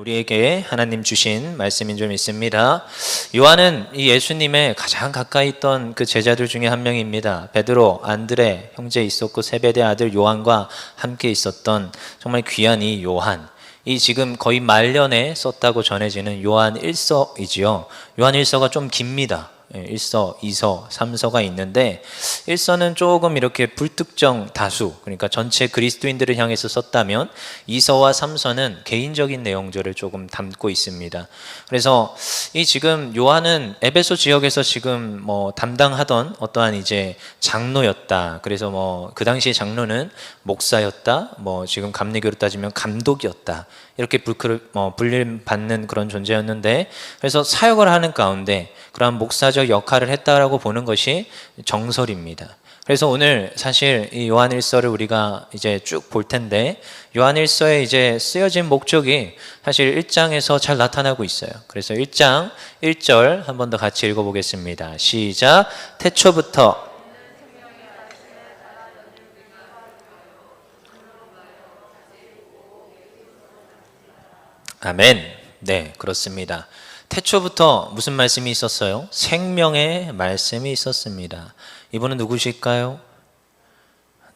우리에게 하나님 주신 말씀인 줄 믿습니다. 요한은 이 예수님의 가장 가까이 있던 그 제자들 중에 한 명입니다. 베드로, 안드레 형제 있었고 세베대 아들 요한과 함께 있었던 정말 귀한 이 요한, 이 지금 거의 말년에 썼다고 전해지는 요한 1서이지요. 요한 1서가 좀 깁니다. 1서, 2서, 3서가 있는데 1서는 조금 이렇게 불특정 다수, 그러니까 전체 그리스도인들을 향해서 썼다면 2서와 3서는 개인적인 내용들을 조금 담고 있습니다. 그래서 이 지금 요한은 에베소 지역에서 지금 담당하던 어떠한 이제 장로였다. 그래서 그 당시에 장로는 목사였다. 지금 감리교로 따지면 감독이었다. 이렇게 불림받는 그런 존재였는데, 그래서 사역을 하는 가운데 그러한 목사적 역할을 했다라고 보는 것이 정설입니다. 그래서 오늘 사실 이 요한 1서를 우리가 이제 쭉 볼 텐데, 요한 1서에 이제 쓰여진 목적이 사실 1장에서 잘 나타나고 있어요. 그래서 1장 1절 한 번 더 같이 읽어보겠습니다. 시작. 태초부터 아멘. 네, 그렇습니다. 태초부터 무슨 말씀이 있었어요? 생명의 말씀이 있었습니다. 이분은 누구실까요?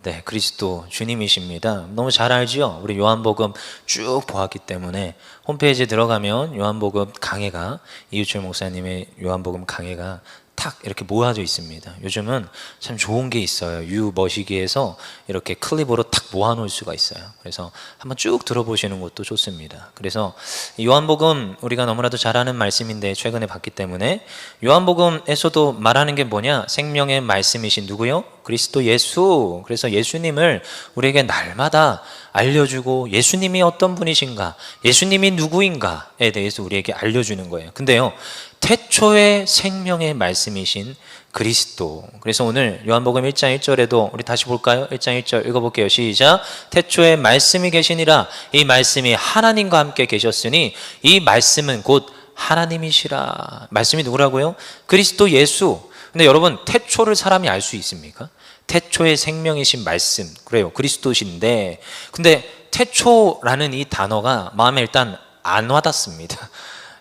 네, 그리스도 주님이십니다. 너무 잘 알죠? 우리 요한복음 쭉 보았기 때문에 홈페이지에 들어가면 요한복음 강해가, 이유철 목사님의 요한복음 강해가 탁 이렇게 모아져 있습니다. 요즘은 참 좋은 게 있어요. 유머시기에서 이렇게 클립으로 탁 모아놓을 수가 있어요. 그래서 한번 쭉 들어보시는 것도 좋습니다. 그래서 요한복음 우리가 너무나도 잘 아는 말씀인데 최근에 봤기 때문에, 요한복음에서도 말하는 게 뭐냐? 생명의 말씀이신 누구요? 그리스도 예수. 그래서 예수님을 우리에게 날마다 알려주고, 예수님이 어떤 분이신가, 예수님이 누구인가에 대해서 우리에게 알려주는 거예요. 근데요, 태초의 생명의 말씀이신 그리스도. 그래서 오늘 요한복음 1장 1절에도 우리 다시 볼까요? 1장 1절 읽어볼게요. 시작. 태초에 말씀이 계시니라. 이 말씀이 하나님과 함께 계셨으니 이 말씀은 곧 하나님이시라. 말씀이 누구라고요? 그리스도 예수. 근데 여러분, 태초를 사람이 알 수 있습니까? 태초의 생명이신 말씀, 그래요, 그리스도신데, 근데 태초라는 이 단어가 마음에 일단 안 와닿습니다.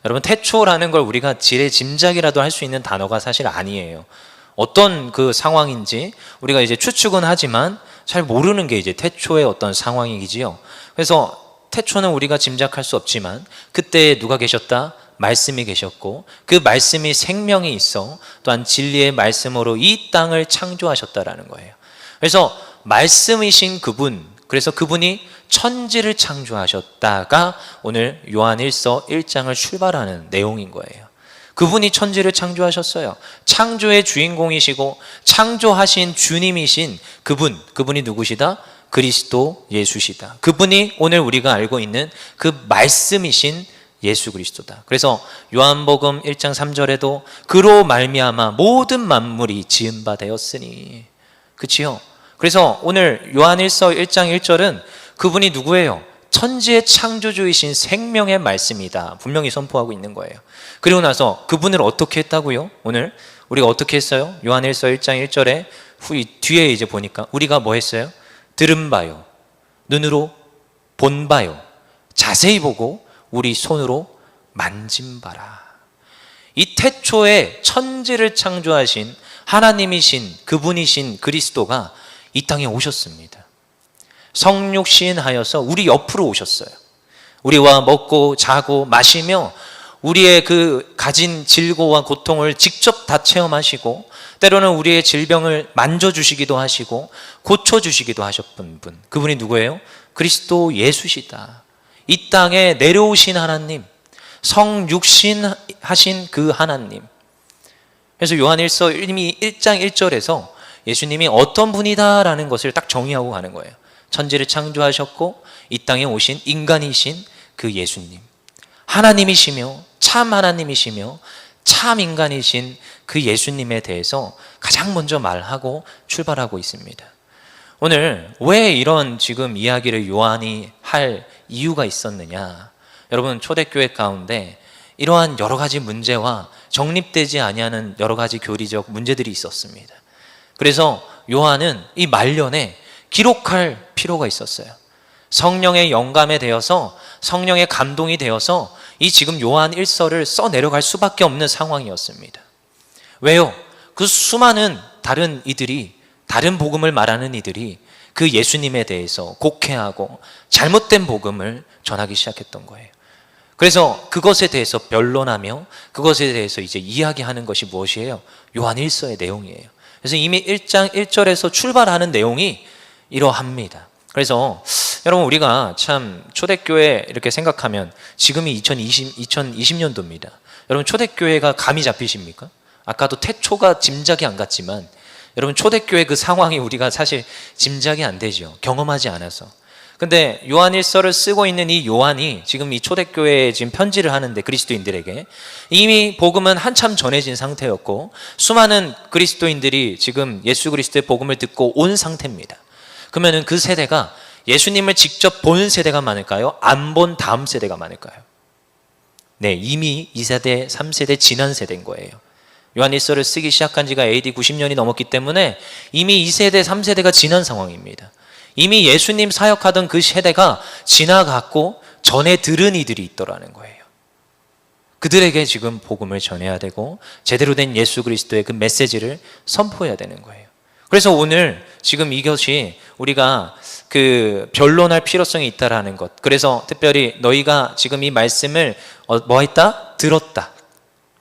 여러분, 태초라는 걸 우리가 지레 짐작이라도 할 수 있는 단어가 사실 아니에요. 어떤 그 상황인지 우리가 이제 추측은 하지만 잘 모르는 게 이제 태초의 어떤 상황이지요. 그래서 태초는 우리가 짐작할 수 없지만, 그때 누가 계셨다? 말씀이 계셨고, 그 말씀이 생명이 있어 또한 진리의 말씀으로 이 땅을 창조하셨다라는 거예요. 그래서 말씀이신 그분, 그래서 그분이 천지를 창조하셨다가 오늘 요한 1서 1장을 출발하는 내용인 거예요. 그분이 천지를 창조하셨어요. 창조의 주인공이시고 창조하신 주님이신 그분이 누구시다? 그리스도 예수시다. 그분이 오늘 우리가 알고 있는 그 말씀이신 예수 그리스도다. 그래서 요한복음 1장 3절에도 그로 말미암아 모든 만물이 지은 바 되었으니, 그치요? 그래서 오늘 요한 1서 1장 1절은 그분이 누구예요? 천지의 창조주이신 생명의 말씀이다, 분명히 선포하고 있는 거예요. 그리고 나서 그분을 어떻게 했다고요? 오늘 우리가 어떻게 했어요? 요한 1서 1장 1절에 뒤에 이제 보니까 우리가 뭐 했어요? 들은 바요, 눈으로 본 바요, 자세히 보고 우리 손으로 만진 바라. 이 태초에 천지를 창조하신 하나님이신 그분이신 그리스도가 이 땅에 오셨습니다. 성육신하여서 우리 옆으로 오셨어요. 우리와 먹고 자고 마시며 우리의 그 가진 질고와 고통을 직접 다 체험하시고, 때로는 우리의 질병을 만져주시기도 하시고 고쳐주시기도 하셨던 분, 그분이 누구예요? 그리스도 예수시다. 이 땅에 내려오신 하나님, 성육신하신 그 하나님. 그래서 요한 1서 이미 1장 1절에서 예수님이 어떤 분이다라는 것을 딱 정의하고 가는 거예요. 천지를 창조하셨고 이 땅에 오신 인간이신 그 예수님, 하나님이시며 참 하나님이시며 참 인간이신 그 예수님에 대해서 가장 먼저 말하고 출발하고 있습니다. 오늘 왜 이런 지금 이야기를 요한이 할 이유가 있었느냐? 여러분, 초대교회 가운데 이러한 여러 가지 문제와 정립되지 아니하는 여러 가지 교리적 문제들이 있었습니다. 그래서 요한은 이 말년에 기록할 필요가 있었어요. 성령의 영감에 대해서 성령의 감동이 되어서 이 지금 요한 1서를 써 내려갈 수밖에 없는 상황이었습니다. 왜요? 그 수많은 다른 이들이, 다른 복음을 말하는 이들이 그 예수님에 대해서 곡해하고 잘못된 복음을 전하기 시작했던 거예요. 그래서 그것에 대해서 변론하며 그것에 대해서 이제 이야기하는 것이 무엇이에요? 요한 1서의 내용이에요. 그래서 이미 1장 1절에서 출발하는 내용이 이러합니다. 그래서 여러분, 우리가 참 초대교회 이렇게 생각하면 지금이 2020년도입니다. 여러분, 초대교회가 감이 잡히십니까? 아까도 태초가 짐작이 안 갔지만 여러분, 초대교회 그 상황이 우리가 사실 짐작이 안 되죠. 경험하지 않아서. 근데 요한 1서를 쓰고 있는 이 요한이 지금 이 초대교회에 지금 편지를 하는데, 그리스도인들에게 이미 복음은 한참 전해진 상태였고 수많은 그리스도인들이 지금 예수 그리스도의 복음을 듣고 온 상태입니다. 그러면은 그 세대가 예수님을 직접 본 세대가 많을까요? 안 본 다음 세대가 많을까요? 네, 이미 2세대, 3세대 지난 세대인 거예요. 요한 1서를 쓰기 시작한 지가 AD 90년이 넘었기 때문에 이미 2세대, 3세대가 지난 상황입니다. 이미 예수님 사역하던 그 세대가 지나갔고 전에 들은 이들이 있더라는 거예요. 그들에게 지금 복음을 전해야 되고 제대로 된 예수 그리스도의 그 메시지를 선포해야 되는 거예요. 그래서 오늘 지금 이것이 우리가 그 변론할 필요성이 있다라는 것, 그래서 특별히 너희가 지금 이 말씀을 뭐 했다? 들었다.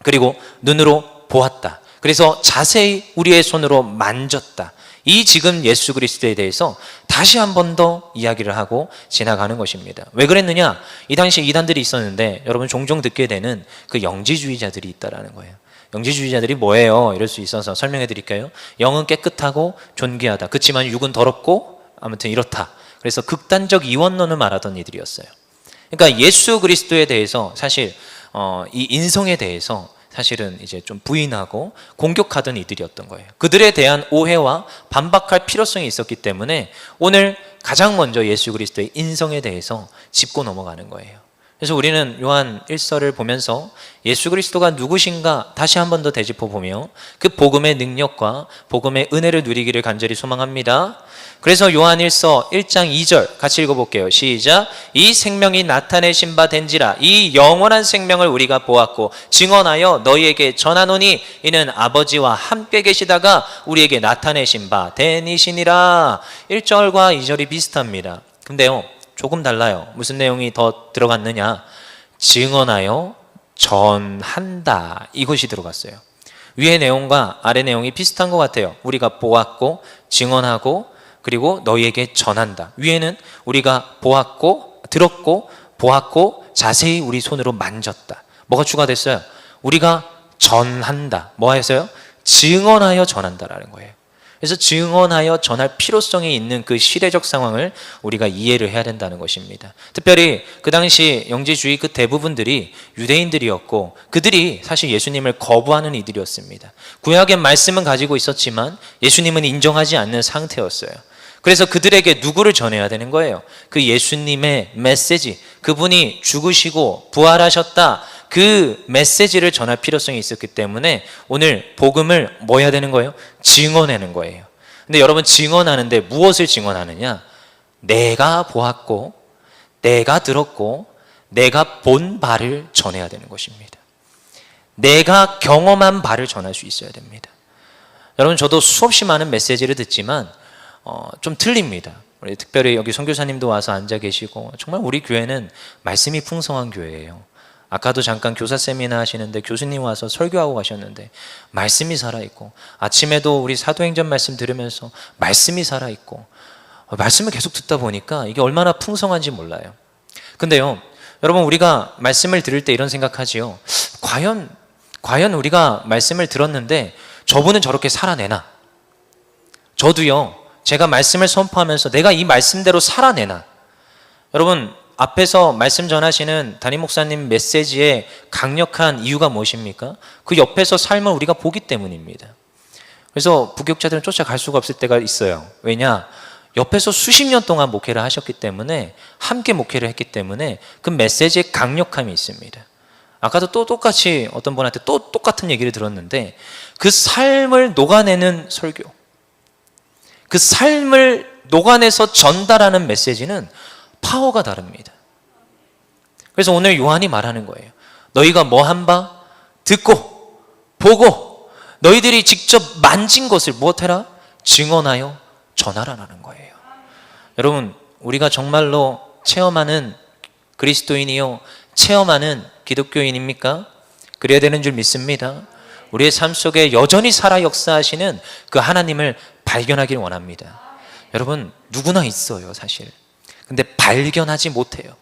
그리고 눈으로 보았다. 그래서 자세히 우리의 손으로 만졌다. 이 지금 예수 그리스도에 대해서 다시 한 번 더 이야기를 하고 지나가는 것입니다. 왜 그랬느냐? 이 당시에 이단들이 있었는데 여러분 종종 듣게 되는 그 영지주의자들이 있다라는 거예요. 영지주의자들이 뭐예요? 이럴 수 있어서 설명해 드릴까요? 영은 깨끗하고 존귀하다. 그렇지만 육은 더럽고 아무튼 이렇다. 그래서 극단적 이원론을 말하던 이들이었어요. 그러니까 예수 그리스도에 대해서 사실 이 인성에 대해서 사실은 이제 좀 부인하고 공격하던 이들이었던 거예요. 그들에 대한 오해와 반박할 필요성이 있었기 때문에 오늘 가장 먼저 예수 그리스도의 인성에 대해서 짚고 넘어가는 거예요. 그래서 우리는 요한 1서를 보면서 예수 그리스도가 누구신가 다시 한 번 더 되짚어 보며 그 복음의 능력과 복음의 은혜를 누리기를 간절히 소망합니다. 그래서 요한 1서 1장 2절 같이 읽어볼게요. 시작. 이 생명이 나타내신 바 된지라. 이 영원한 생명을 우리가 보았고 증언하여 너희에게 전하노니 이는 아버지와 함께 계시다가 우리에게 나타내신 바 된이시니라. 1절과 2절이 비슷합니다. 근데요, 조금 달라요. 무슨 내용이 더 들어갔느냐? 증언하여 전한다, 이것이 들어갔어요. 위의 내용과 아래 내용이 비슷한 것 같아요. 우리가 보았고 증언하고 그리고 너희에게 전한다. 위에는 우리가 보았고 들었고 보았고 자세히 우리 손으로 만졌다. 뭐가 추가됐어요? 우리가 전한다. 뭐 했어요? 증언하여 전한다라는 거예요. 그래서 증언하여 전할 필요성이 있는 그 시대적 상황을 우리가 이해를 해야 된다는 것입니다. 특별히 그 당시 영지주의 그 대부분들이 유대인들이었고 그들이 사실 예수님을 거부하는 이들이었습니다. 구약의 말씀은 가지고 있었지만 예수님은 인정하지 않는 상태였어요. 그래서 그들에게 누구를 전해야 되는 거예요? 그 예수님의 메시지, 그분이 죽으시고 부활하셨다, 그 메시지를 전할 필요성이 있었기 때문에 오늘 복음을 뭐 해야 되는 거예요? 증언하는 거예요. 근데 여러분, 증언하는데 무엇을 증언하느냐? 내가 보았고 내가 들었고 내가 본 바를 전해야 되는 것입니다. 내가 경험한 바를 전할 수 있어야 됩니다. 여러분, 저도 수없이 많은 메시지를 듣지만 좀 틀립니다. 우리 특별히 여기 선교사님도 와서 앉아 계시고 정말 우리 교회는 말씀이 풍성한 교회예요. 아까도 잠깐 교사 세미나 하시는데 교수님 와서 설교하고 가셨는데 말씀이 살아있고, 아침에도 우리 사도행전 말씀 들으면서 말씀이 살아있고, 말씀을 계속 듣다 보니까 이게 얼마나 풍성한지 몰라요. 근데요, 여러분, 우리가 말씀을 들을 때 이런 생각하지요. 과연 우리가 말씀을 들었는데 저분은 저렇게 살아내나? 저도요, 제가 말씀을 선포하면서 내가 이 말씀대로 살아내나? 여러분, 앞에서 말씀 전하시는 담임 목사님 메시지의 강력한 이유가 무엇입니까? 그 옆에서 삶을 우리가 보기 때문입니다. 그래서 부교육자들은 쫓아갈 수가 없을 때가 있어요. 왜냐? 옆에서 수십 년 동안 목회를 하셨기 때문에, 함께 목회를 했기 때문에 그 메시지의 강력함이 있습니다. 아까도 또 똑같이 어떤 분한테 또 똑같은 얘기를 들었는데, 그 삶을 녹아내는 설교, 그 삶을 녹아내서 전달하는 메시지는 파워가 다릅니다. 그래서 오늘 요한이 말하는 거예요. 너희가 뭐 한 바 듣고 보고 너희들이 직접 만진 것을 무엇해라? 증언하여 전하라는 거예요. 여러분, 우리가 정말로 체험하는 그리스도인이요, 체험하는 기독교인입니까? 그래야 되는 줄 믿습니다. 우리의 삶 속에 여전히 살아 역사하시는 그 하나님을 발견하길 원합니다. 여러분, 누구나 있어요, 사실. 근데 발견하지 못해요.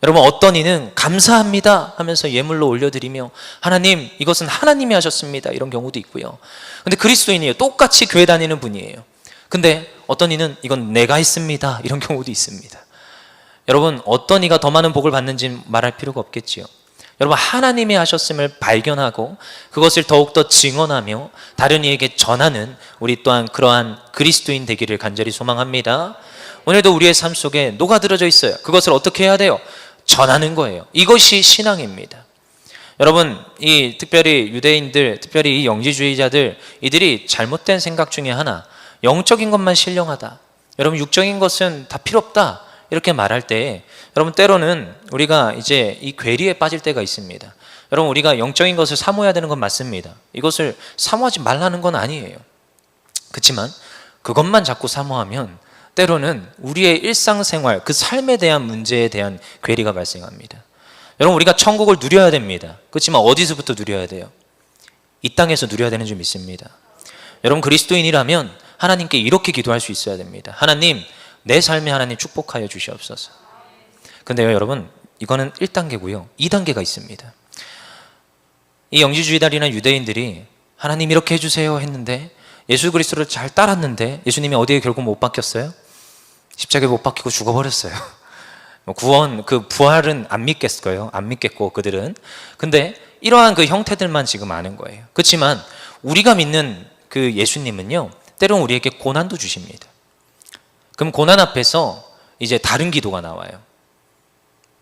여러분, 어떤 이는 감사합니다 하면서 예물로 올려드리며 하나님, 이것은 하나님이 하셨습니다, 이런 경우도 있고요. 근데 그리스도인이에요. 똑같이 교회 다니는 분이에요. 근데 어떤 이는 이건 내가 했습니다, 이런 경우도 있습니다. 여러분, 어떤 이가 더 많은 복을 받는지 말할 필요가 없겠지요. 여러분, 하나님이 하셨음을 발견하고 그것을 더욱더 증언하며 다른 이에게 전하는 우리 또한 그러한 그리스도인 되기를 간절히 소망합니다. 오늘도 우리의 삶 속에 녹아들어져 있어요. 그것을 어떻게 해야 돼요? 전하는 거예요. 이것이 신앙입니다. 여러분, 이 특별히 유대인들, 특별히 이 영지주의자들, 이들이 잘못된 생각 중에 하나, 영적인 것만 신령하다, 여러분 육적인 것은 다 필요 없다, 이렇게 말할 때 여러분, 때로는 우리가 이제 이 괴리에 빠질 때가 있습니다. 여러분, 우리가 영적인 것을 사모해야 되는 건 맞습니다. 이것을 사모하지 말라는 건 아니에요. 그렇지만 그것만 자꾸 사모하면 때로는 우리의 일상생활, 그 삶에 대한 문제에 대한 괴리가 발생합니다. 여러분, 우리가 천국을 누려야 됩니다. 그렇지만 어디서부터 누려야 돼요? 이 땅에서 누려야 되는 줄 믿습니다. 여러분, 그리스도인이라면 하나님께 이렇게 기도할 수 있어야 됩니다. 하나님, 내 삶에 하나님 축복하여 주시옵소서. 근데요, 여러분, 이거는 1단계고요 2단계가 있습니다. 이 영지주의자들이나 유대인들이 하나님 이렇게 해주세요 했는데, 예수 그리스도를 잘 따랐는데 예수님이 어디에 결국 못 박혔어요? 십자가에 못 박히고 죽어버렸어요. 구원, 그 부활은 안 믿겠어요. 안 믿겠고 그들은. 근데 이러한 그 형태들만 지금 아는 거예요. 그렇지만 우리가 믿는 그 예수님은요, 때로는 우리에게 고난도 주십니다. 그럼 고난 앞에서 이제 다른 기도가 나와요.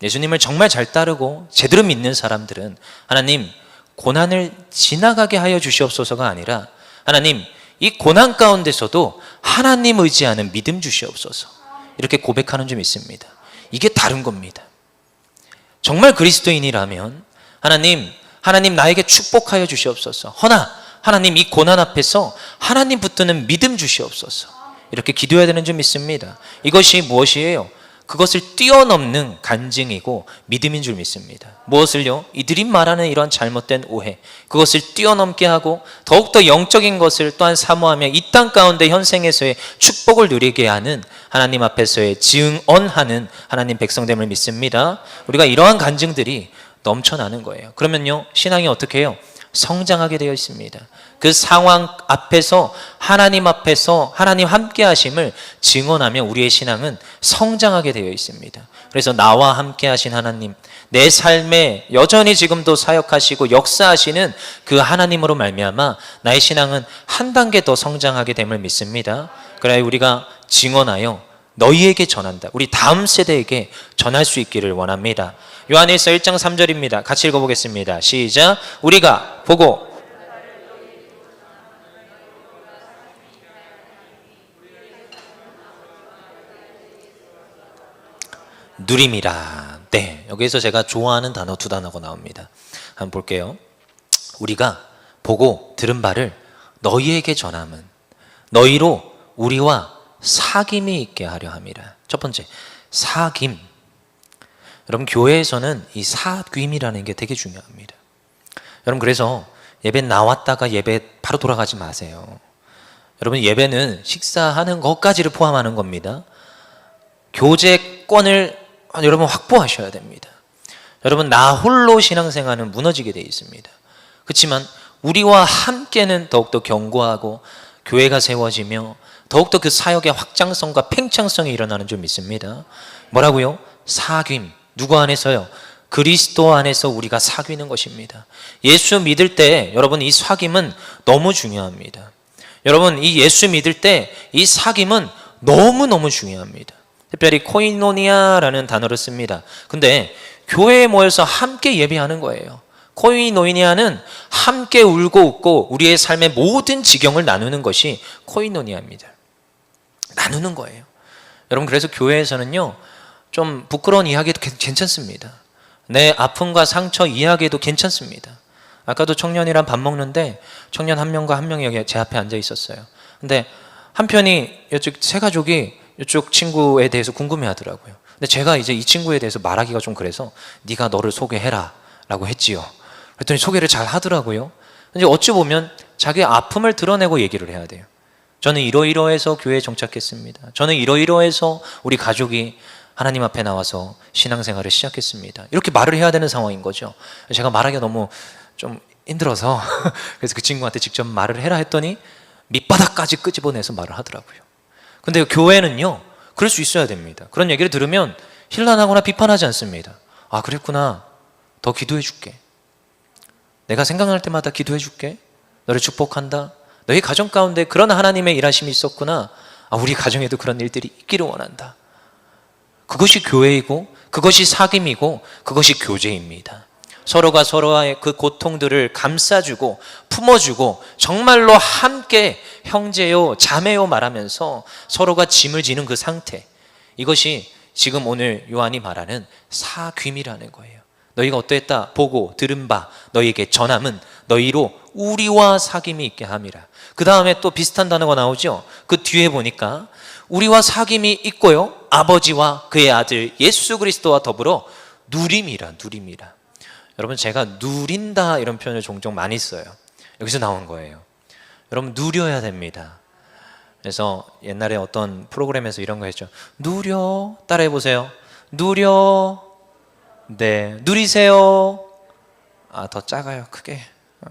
예수님을 정말 잘 따르고 제대로 믿는 사람들은 하나님, 고난을 지나가게 하여 주시옵소서가 아니라 하나님, 이 고난 가운데서도 하나님 의지하는 믿음 주시옵소서, 이렇게 고백하는 줄 믿습니다. 이게 다른 겁니다. 정말 그리스도인이라면 하나님 나에게 축복하여 주시옵소서, 허나 하나님, 이 고난 앞에서 하나님 붙드는 믿음 주시옵소서, 이렇게 기도해야 되는 줄 믿습니다. 이것이 무엇이에요? 그것을 뛰어넘는 간증이고 믿음인 줄 믿습니다. 무엇을요? 이들이 말하는 이러한 잘못된 오해, 그것을 뛰어넘게 하고 더욱더 영적인 것을 또한 사모하며 이 땅 가운데 현생에서의 축복을 누리게 하는 하나님 앞에서의 증언하는 하나님 백성됨을 믿습니다. 우리가 이러한 간증들이 넘쳐나는 거예요. 그러면요, 신앙이 어떻게 해요? 성장하게 되어 있습니다. 그 상황 앞에서 하나님 앞에서 하나님 함께 하심을 증언하며 우리의 신앙은 성장하게 되어 있습니다. 그래서 나와 함께 하신 하나님, 내 삶에 여전히 지금도 사역하시고 역사하시는 그 하나님으로 말미암아 나의 신앙은 한 단계 더 성장하게 됨을 믿습니다. 그래야 우리가 증언하여 너희에게 전한다, 우리 다음 세대에게 전할 수 있기를 원합니다. 요한일서 1장 3절입니다. 같이 읽어보겠습니다. 시작. 우리가 보고 누림이라. 네, 여기에서 제가 좋아하는 단어 두 단어가 나옵니다. 한번 볼게요. 우리가 보고 들은 바를 너희에게 전함은 너희로 우리와 사귐이 있게 하려 함이라. 첫 번째, 사귐. 여러분, 교회에서는 이 사귐이라는 게 되게 중요합니다. 여러분, 그래서 예배 나왔다가 예배 바로 돌아가지 마세요. 여러분, 예배는 식사하는 것까지를 포함하는 겁니다. 교제권을 여러분 확보하셔야 됩니다. 여러분, 나 홀로 신앙생활은 무너지게 되어 있습니다. 그렇지만 우리와 함께는 더욱더 견고하고 교회가 세워지며 더욱더 그 사역의 확장성과 팽창성이 일어나는 줄 믿습니다. 뭐라고요? 사귐. 누구 안에서요? 그리스도 안에서 우리가 사귀는 것입니다. 예수 믿을 때 여러분, 이 사귐은 너무 중요합니다. 여러분, 이 예수 믿을 때 이 사귐은 너무너무 중요합니다. 특별히 코이노니아라는 단어를 씁니다. 근데 교회에 모여서 함께 예배하는 거예요. 코이노니아는 함께 울고 웃고 우리의 삶의 모든 지경을 나누는 것이 코이노니아입니다. 나누는 거예요. 여러분, 그래서 교회에서는요, 좀 부끄러운 이야기도 괜찮습니다. 내 아픔과 상처 이야기도 괜찮습니다. 아까도 청년이랑 밥 먹는데 청년 한 명과 한 명이 여기 제 앞에 앉아 있었어요. 근데 한편이 이쪽 세 가족이 이쪽 친구에 대해서 궁금해 하더라고요. 근데 제가 이제 이 친구에 대해서 말하기가 좀 그래서 네가 너를 소개해라 라고 했지요. 그랬더니 소개를 잘 하더라고요. 이제 어찌 보면 자기 아픔을 드러내고 얘기를 해야 돼요. 저는 이러이러해서 교회에 정착했습니다. 저는 이러이러해서 우리 가족이 하나님 앞에 나와서 신앙생활을 시작했습니다. 이렇게 말을 해야 되는 상황인 거죠. 제가 말하기가 너무 좀 힘들어서 그래서 그 친구한테 직접 말을 해라 했더니 밑바닥까지 끄집어내서 말을 하더라고요. 근데 교회는요, 그럴 수 있어야 됩니다. 그런 얘기를 들으면 힐난하거나 비판하지 않습니다. 아, 그랬구나. 더 기도해 줄게. 내가 생각날 때마다 기도해 줄게. 너를 축복한다. 너희 가정 가운데 그런 하나님의 일하심이 있었구나. 아, 우리 가정에도 그런 일들이 있기를 원한다. 그것이 교회이고, 그것이 사귐이고, 그것이 교제입니다. 서로가 서로의 그 고통들을 감싸주고 품어주고 정말로 함께 형제요 자매요 말하면서 서로가 짐을 지는 그 상태, 이것이 지금 오늘 요한이 말하는 사귐이라는 거예요. 너희가 어떠했다 보고 들은 바 너희에게 전함은 너희로 우리와 사귐이 있게 함이라. 그 다음에 또 비슷한 단어가 나오죠. 그 뒤에 보니까 우리와 사귐이 있고요, 아버지와 그의 아들 예수 그리스도와 더불어 누림이라. 누림이라. 여러분, 제가 누린다 이런 표현을 종종 많이 써요. 여기서 나온 거예요. 여러분, 누려야 됩니다. 그래서 옛날에 어떤 프로그램에서 이런 거 했죠. 누려. 따라해 보세요. 누려. 네, 누리세요. 아, 더 작아요. 크게.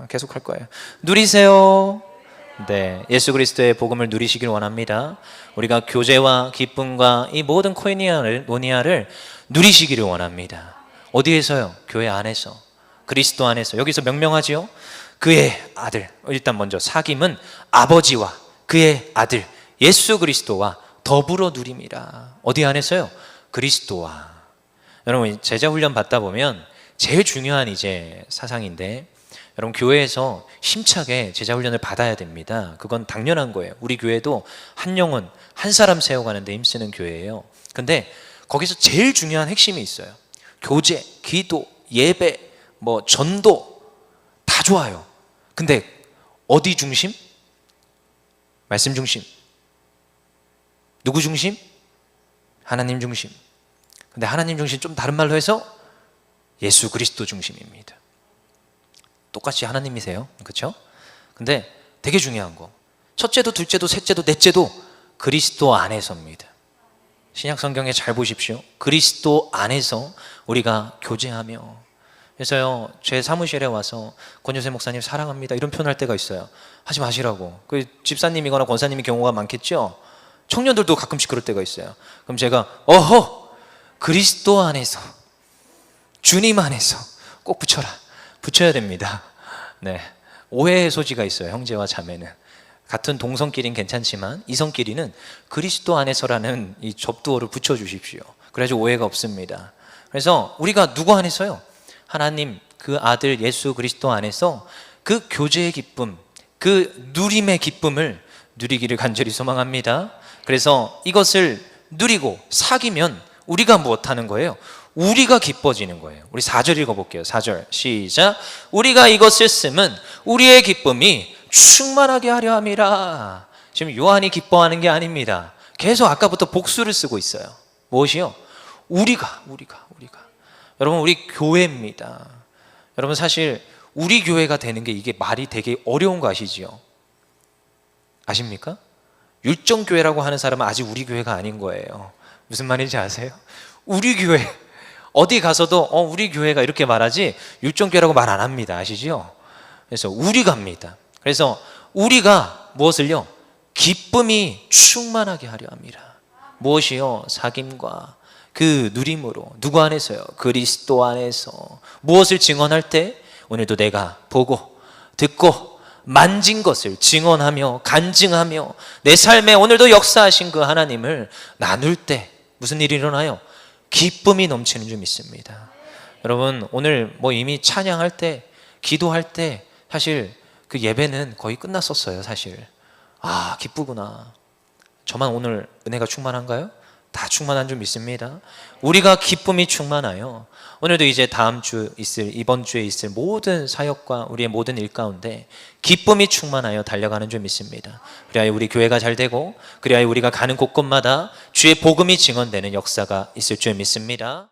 계속 할 거예요. 누리세요. 네, 예수 그리스도의 복음을 누리시길 원합니다. 우리가 교제와 기쁨과 이 모든 코이니아를, 노니아를 누리시기를 원합니다. 어디에서요? 교회 안에서, 그리스도 안에서. 여기서 명명하지요. 그의 아들, 일단 먼저 사귐은 아버지와 그의 아들 예수 그리스도와 더불어 누림이라. 어디 안에서요? 그리스도와. 여러분, 제자 훈련 받다 보면 제일 중요한 이제 사상인데, 여러분, 교회에서 힘차게 제자 훈련을 받아야 됩니다. 그건 당연한 거예요. 우리 교회도 한 영혼, 한 사람 세워가는 데 힘쓰는 교회예요. 근데 거기서 제일 중요한 핵심이 있어요. 교제, 기도, 예배, 뭐 전도 다 좋아요. 근데 어디 중심? 말씀 중심. 누구 중심? 하나님 중심. 근데 하나님 중심 좀 다른 말로 해서 예수 그리스도 중심입니다. 똑같이 하나님이세요. 그렇죠? 근데 되게 중요한 거, 첫째도 둘째도 셋째도 넷째도 그리스도 안에서입니다. 신약 성경에 잘 보십시오. 그리스도 안에서 우리가 교제하며. 그래서요, 제 사무실에 와서 권효세 목사님 사랑합니다 이런 표현할 때가 있어요. 하지 마시라고. 그 집사님이거나 권사님이 경우가 많겠죠. 청년들도 가끔씩 그럴 때가 있어요. 그럼 제가 어허, 그리스도 안에서, 주님 안에서 꼭 붙여라. 붙여야 됩니다. 네, 오해의 소지가 있어요. 형제와 자매는 같은 동성끼리는 괜찮지만 이성끼리는 그리스도 안에서라는 이 접두어를 붙여주십시오. 그래야지 오해가 없습니다. 그래서 우리가 누구 안에서요? 하나님 그 아들 예수 그리스도 안에서 그 교제의 기쁨, 그 누림의 기쁨을 누리기를 간절히 소망합니다. 그래서 이것을 누리고 사귀면 우리가 무엇하는 거예요? 우리가 기뻐지는 거예요. 우리 4절 읽어볼게요. 4절 시작. 우리가 이것을 쓰면 우리의 기쁨이 충만하게 하려 함이라. 지금 요한이 기뻐하는 게 아닙니다. 계속 아까부터 복수를 쓰고 있어요. 무엇이요? 우리가. 여러분, 우리 교회입니다. 여러분, 사실 우리 교회가 되는 게 이게 말이 되게 어려운 거 아시지요? 아십니까? 율정교회라고 하는 사람은 아직 우리 교회가 아닌 거예요. 무슨 말인지 아세요? 우리 교회, 어디 가서도 우리 교회가 이렇게 말하지 율정교회라고 말 안 합니다. 아시죠? 그래서 우리가 합니다. 그래서 우리가 무엇을요? 기쁨이 충만하게 하려 합니다. 무엇이요? 사귐과 그 누림으로. 누구 안에서요? 그리스도 안에서. 무엇을 증언할 때? 오늘도 내가 보고 듣고 만진 것을 증언하며 간증하며 내 삶에 오늘도 역사하신 그 하나님을 나눌 때 무슨 일이 일어나요? 기쁨이 넘치는 줄 믿습니다. 여러분, 오늘 뭐 이미 찬양할 때, 기도할 때 사실 그 예배는 거의 끝났었어요. 사실 아, 기쁘구나. 저만 오늘 은혜가 충만한가요? 다 충만한 줄 믿습니다. 우리가 기쁨이 충만하여 오늘도 이제 다음 주 있을, 이번 주에 있을 모든 사역과 우리의 모든 일 가운데 기쁨이 충만하여 달려가는 줄 믿습니다. 그래야 우리 교회가 잘 되고, 그래야 우리가 가는 곳곳마다 주의 복음이 증언되는 역사가 있을 줄 믿습니다.